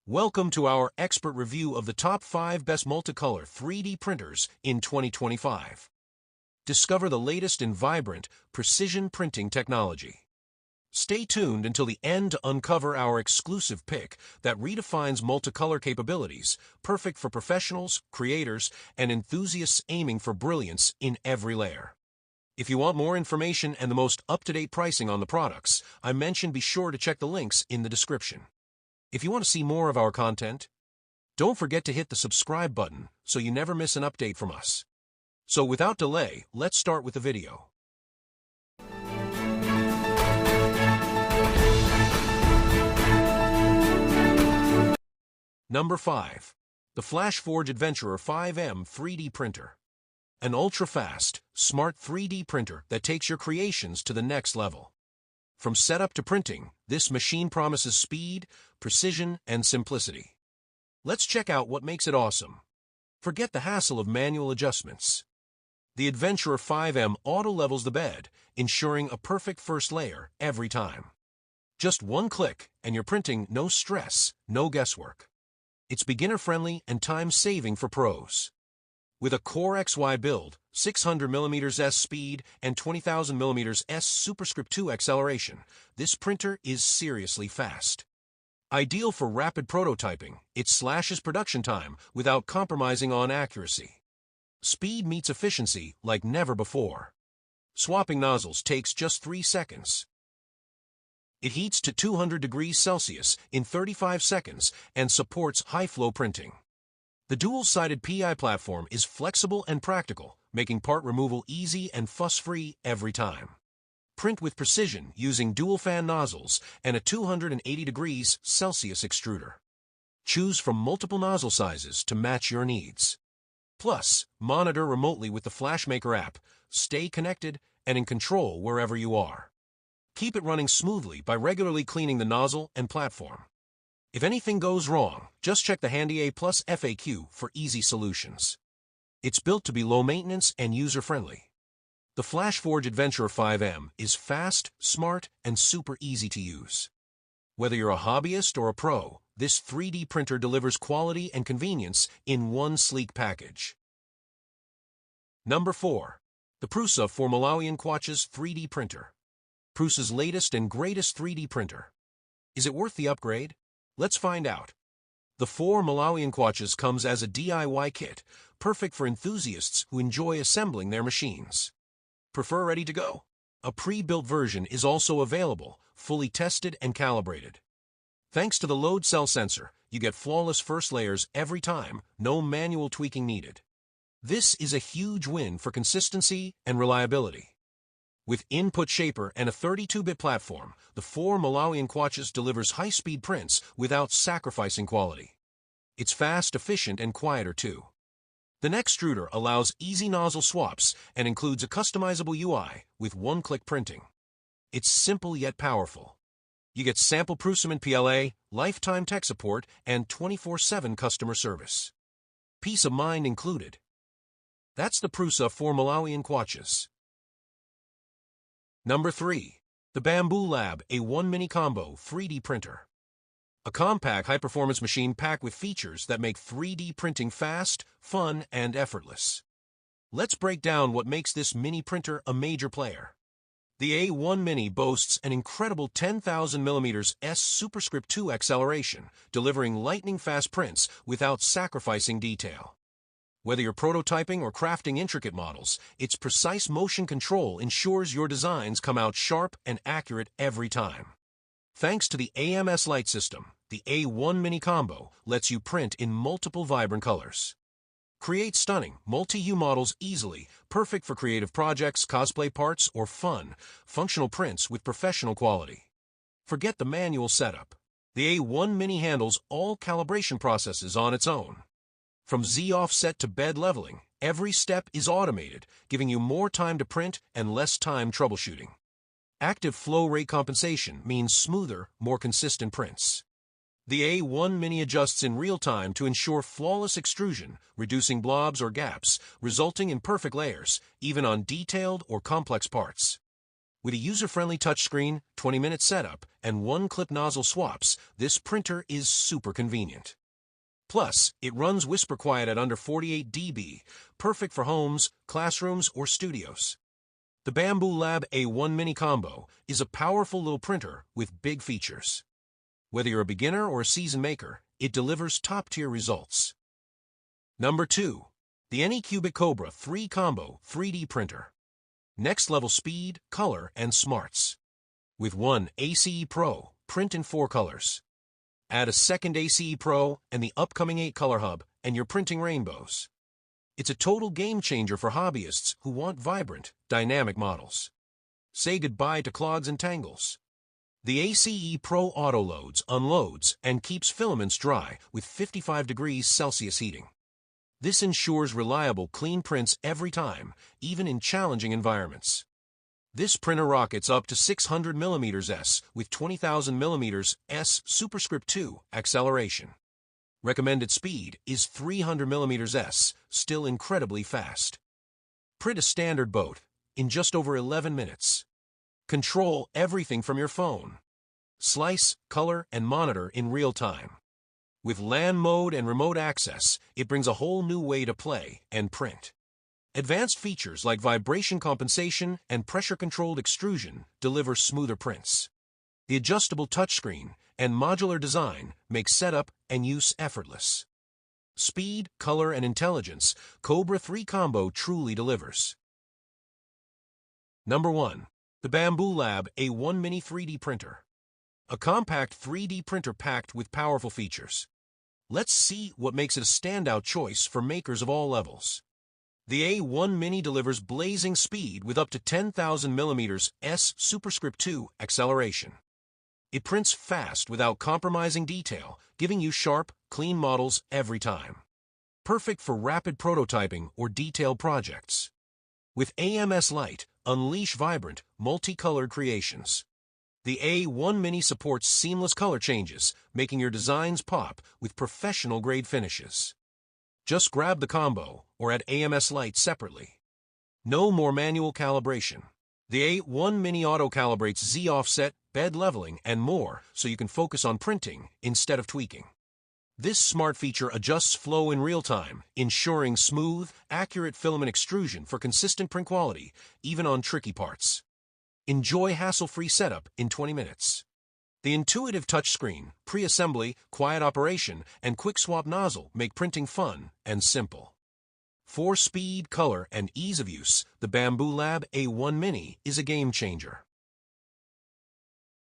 Welcome to our expert review of the top 5 best multicolor 3D printers in 2025. Discover the latest in vibrant, precision printing technology. Stay tuned until the end to uncover our exclusive pick that redefines multicolor capabilities, perfect for professionals, creators, and enthusiasts aiming for brilliance in every layer. If you want more information and the most up-to-date pricing on the products I mentioned, be sure to check the links in the description. If you want to see more of our content, don't forget to hit the subscribe button so you never miss an update from us. So without delay, let's start with the video. Number 5. The Flashforge Adventurer 5M 3D Printer. An ultra-fast, smart 3D printer that takes your creations to the next level. From setup to printing, this machine promises speed, precision, and simplicity. Let's check out what makes it awesome. Forget the hassle of manual adjustments. The Adventurer 5M auto-levels the bed, ensuring a perfect first layer every time. Just one click, and you're printing no stress, no guesswork. It's beginner-friendly and time-saving for pros. With a Core XY build, 600mm S speed, and 20,000mm S superscript 2 acceleration, this printer is seriously fast. Ideal for rapid prototyping, it slashes production time without compromising on accuracy. Speed meets efficiency like never before. Swapping nozzles takes just 3 seconds. It heats to 200 degrees Celsius in 35 seconds and supports high-flow printing. The dual-sided PI platform is flexible and practical, making part removal easy and fuss-free every time. Print with precision using dual-fan nozzles and a 280 degrees Celsius extruder. Choose from multiple nozzle sizes to match your needs. Plus, monitor remotely with the FlashMaker app, stay connected and in control wherever you are. Keep it running smoothly by regularly cleaning the nozzle and platform. If anything goes wrong, just check the Handy A+ FAQ for easy solutions. It's built to be low maintenance and user-friendly. The Flashforge Adventurer 5M is fast, smart, and super easy to use. Whether you're a hobbyist or a pro, this 3D printer delivers quality and convenience in one sleek package. Number 4. The Prusa MK4 3D Printer. Prusa's latest and greatest 3D printer. Is it worth the upgrade? Let's find out. The 4 MK4 comes as a DIY kit, perfect for enthusiasts who enjoy assembling their machines. Prefer ready to go? A pre-built version is also available, fully tested and calibrated. Thanks to the load cell sensor, you get flawless first layers every time, no manual tweaking needed. This is a huge win for consistency and reliability. With input shaper and a 32-bit platform, the 4 MK4 delivers high-speed prints without sacrificing quality. It's fast, efficient, and quieter too. The extruder allows easy nozzle swaps and includes a customizable UI with one-click printing. It's simple yet powerful. You get sample Prusa PLA, lifetime tech support, and 24/7 customer service. Peace of mind included. That's the Prusa 4 MK4. Number 3. The Bambu Lab A1 Mini Combo 3D Printer. A compact high-performance machine packed with features that make 3D printing fast, fun, and effortless. Let's break down what makes this mini printer a major player. The A1 Mini boasts an incredible 10,000mm S superscript 2 acceleration, delivering lightning-fast prints without sacrificing detail. Whether you're prototyping or crafting intricate models, its precise motion control ensures your designs come out sharp and accurate every time. Thanks to the AMS light system, the A1 Mini Combo lets you print in multiple vibrant colors. Create stunning, multi-hue models easily, perfect for creative projects, cosplay parts, or fun, functional prints with professional quality. Forget the manual setup. The A1 Mini handles all calibration processes on its own. From Z offset to bed leveling, every step is automated, giving you more time to print and less time troubleshooting. Active flow rate compensation means smoother, more consistent prints. The A1 Mini adjusts in real time to ensure flawless extrusion, reducing blobs or gaps, resulting in perfect layers, even on detailed or complex parts. With a user-friendly touchscreen, 20-minute setup, and one-clip nozzle swaps, this printer is super convenient. Plus, it runs whisper quiet at under 48 dB, perfect for homes, classrooms, or studios. The Bambu Lab A1 Mini Combo is a powerful little printer with big features. Whether you're a beginner or a seasoned maker, it delivers top-tier results. Number 2. The Anycubic Kobra 3 Combo 3D Printer. Next-level speed, color, and smarts. With one ACE Pro, print in 4 colors. Add a second ACE Pro and the upcoming 8-color hub, and you're printing rainbows. It's a total game-changer for hobbyists who want vibrant, dynamic models. Say goodbye to clogs and tangles. The ACE Pro auto-loads, unloads, and keeps filaments dry with 55 degrees Celsius heating. This ensures reliable, clean prints every time, even in challenging environments. This printer rockets up to 600 mm S with 20,000 mm S superscript 2 acceleration. Recommended speed is 300 mm S, still incredibly fast. Print a standard boat in just over 11 minutes. Control everything from your phone. Slice, color, and monitor in real time. With LAN mode and remote access, it brings a whole new way to play and print. Advanced features like vibration compensation and pressure-controlled extrusion deliver smoother prints. The adjustable touchscreen and modular design make setup and use effortless. Speed, color, and intelligence, Kobra 3 Combo truly delivers. Number 1. The Bambu Lab A1 Mini 3D Printer. A compact 3D printer packed with powerful features. Let's see what makes it a standout choice for makers of all levels. The A1 Mini delivers blazing speed with up to 10,000 mm S superscript 2 acceleration. It prints fast without compromising detail, giving you sharp, clean models every time. Perfect for rapid prototyping or detailed projects. With AMS Light, unleash vibrant, multicolored creations. The A1 Mini supports seamless color changes, making your designs pop with professional-grade finishes. Just grab the combo or add AMS Light separately. No more manual calibration. The A1 Mini auto-calibrates Z-offset, bed leveling, and more so you can focus on printing instead of tweaking. This smart feature adjusts flow in real time, ensuring smooth, accurate filament extrusion for consistent print quality, even on tricky parts. Enjoy hassle-free setup in 20 minutes. The intuitive touchscreen, pre-assembly, quiet operation, and quick swap nozzle make printing fun and simple. For speed, color, and ease of use, the Bambu Lab A1 Mini is a game changer.